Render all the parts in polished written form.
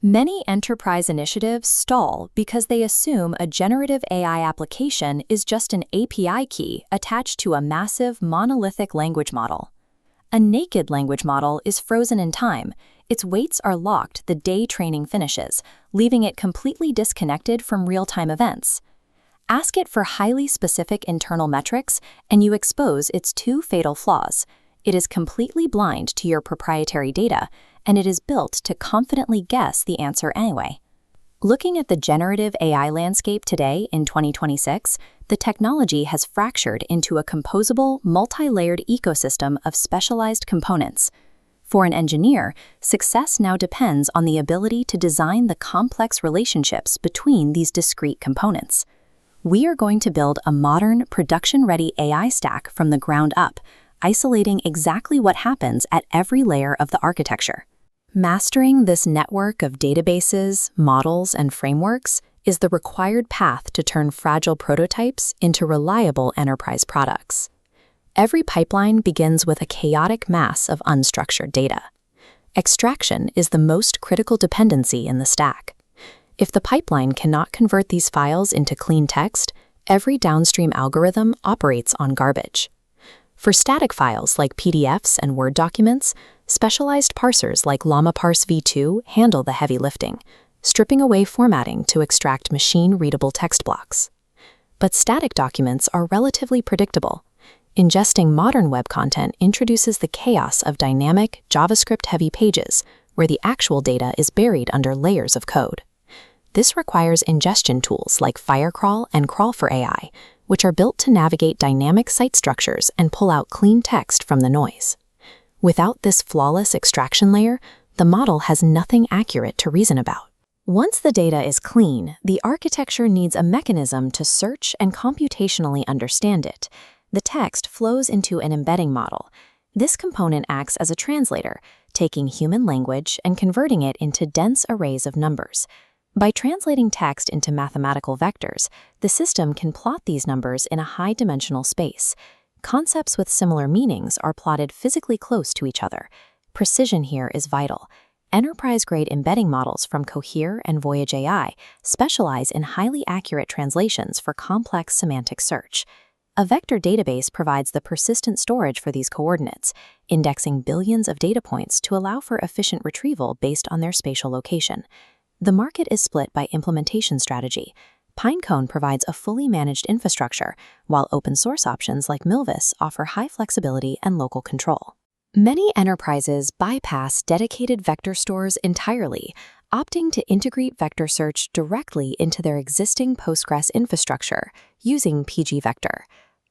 Many enterprise initiatives stall because they assume a generative AI application is just an API key attached to a massive monolithic language model. A naked language model is frozen in time. Its weights are locked the day training finishes, leaving it completely disconnected from real-time events. Ask it for highly specific internal metrics, and you expose its two fatal flaws. It is completely blind to your proprietary data, and it is built to confidently guess the answer anyway. Looking at the generative AI landscape today in 2026, the technology has fractured into a composable, multi-layered ecosystem of specialized components. For an engineer, success now depends on the ability to design the complex relationships between these discrete components. We are going to build a modern, production-ready AI stack from the ground up, isolating exactly what happens at every layer of the architecture. Mastering this network of databases, models, and frameworks is the required path to turn fragile prototypes into reliable enterprise products. Every pipeline begins with a chaotic mass of unstructured data. Extraction is the most critical dependency in the stack. If the pipeline cannot convert these files into clean text, every downstream algorithm operates on garbage. For static files like PDFs and Word documents, specialized parsers like Llama Parse v2 handle the heavy lifting, stripping away formatting to extract machine-readable text blocks. But static documents are relatively predictable. Ingesting modern web content introduces the chaos of dynamic, JavaScript-heavy pages, where the actual data is buried under layers of code. This requires ingestion tools like Firecrawl and Crawl4AI, which are built to navigate dynamic site structures and pull out clean text from the noise. Without this flawless extraction layer, the model has nothing accurate to reason about. Once the data is clean, the architecture needs a mechanism to search and computationally understand it. The text flows into an embedding model. This component acts as a translator, taking human language and converting it into dense arrays of numbers. By translating text into mathematical vectors, the system can plot these numbers in a high-dimensional space. Concepts with similar meanings are plotted physically close to each other. Precision here is vital. Enterprise-grade embedding models from Cohere and Voyage AI specialize in highly accurate translations for complex semantic search. A vector database provides the persistent storage for these coordinates, indexing billions of data points to allow for efficient retrieval based on their spatial location. The market is split by implementation strategy. Pinecone provides a fully managed infrastructure, while open-source options like Milvus offer high flexibility and local control. Many enterprises bypass dedicated vector stores entirely, opting to integrate vector search directly into their existing Postgres infrastructure using pgvector.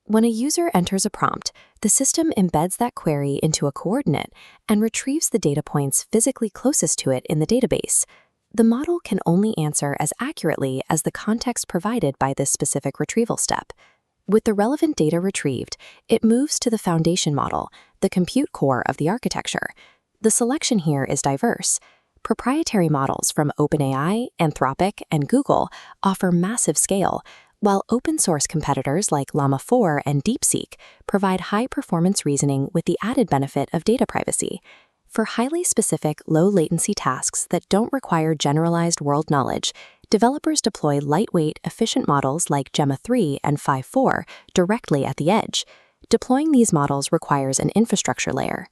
When a user enters a prompt, the system embeds that query into a coordinate and retrieves the data points physically closest to it in the database. The model can only answer as accurately as the context provided by this specific retrieval step. With the relevant data retrieved, it moves to the foundation model, the compute core of the architecture. The selection here is diverse. Proprietary models from OpenAI, Anthropic, and Google offer massive scale, while open-source competitors like Llama 4 and DeepSeek provide high-performance reasoning with the added benefit of data privacy. For highly specific, low-latency tasks that don't require generalized world knowledge, developers deploy lightweight, efficient models like Gemma 3 and Phi 4 directly at the edge. Deploying these models requires an infrastructure layer.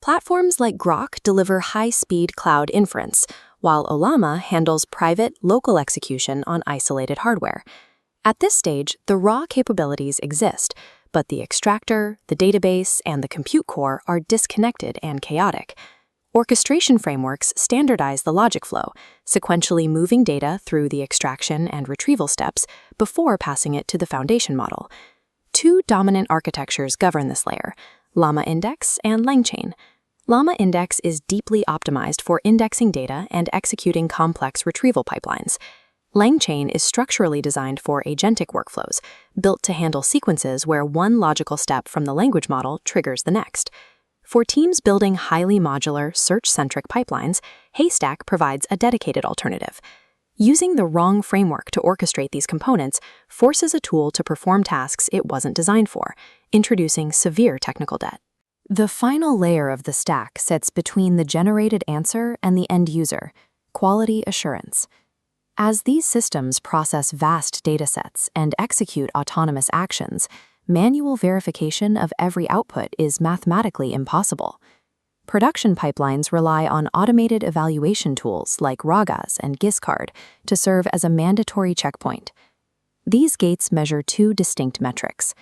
Platforms like Grok deliver high-speed cloud inference, while Ollama handles private, local execution on isolated hardware. At this stage, the raw capabilities exist, but the extractor, the database, and the compute core are disconnected and chaotic. Orchestration frameworks standardize the logic flow, sequentially moving data through the extraction and retrieval steps before passing it to the foundation model. Two dominant architectures govern this layer: Llama Index and LangChain. Llama Index is deeply optimized for indexing data and executing complex retrieval pipelines. LangChain is structurally designed for agentic workflows, built to handle sequences where one logical step from the language model triggers the next. For teams building highly modular, search-centric pipelines, Haystack provides a dedicated alternative. Using the wrong framework to orchestrate these components forces a tool to perform tasks it wasn't designed for, introducing severe technical debt. The final layer of the stack sits between the generated answer and the end user. quality assurance. As these systems process vast datasets and execute autonomous actions, manual verification of every output is mathematically impossible. Production pipelines rely on automated evaluation tools like RAGAs and GIScard to serve as a mandatory checkpoint. These gates measure two distinct metrics.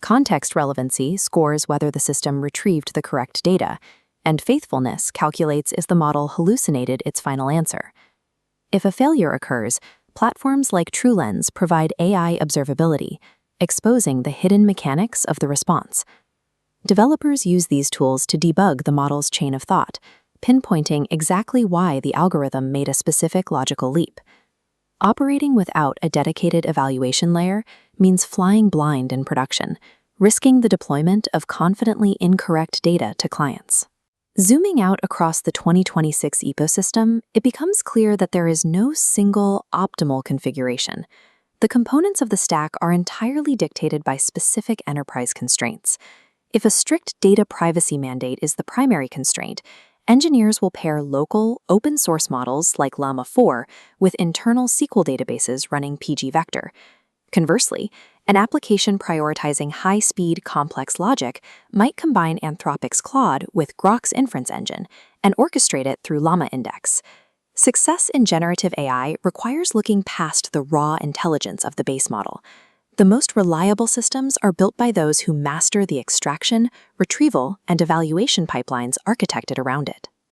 Context relevancy scores whether the system retrieved the correct data, and faithfulness calculates if the model hallucinated its final answer. If a failure occurs, platforms like TrueLens provide AI observability, exposing the hidden mechanics of the response. Developers use these tools to debug the model's chain of thought, pinpointing exactly why the algorithm made a specific logical leap. Operating without a dedicated evaluation layer means flying blind in production, risking the deployment of confidently incorrect data to clients. Zooming out across the 2026 ecosystem, it becomes clear that there is no single optimal configuration. The components of the stack are entirely dictated by specific enterprise constraints. If a strict data privacy mandate is the primary constraint, engineers will pair local, open-source models like Llama 4 with internal SQL databases running pgvector. Conversely, an application prioritizing high-speed, complex logic might combine Anthropic's Claude with Grok's inference engine and orchestrate it through Llama Index. Success in generative AI requires looking past the raw intelligence of the base model. The most reliable systems are built by those who master the extraction, retrieval, and evaluation pipelines architected around it.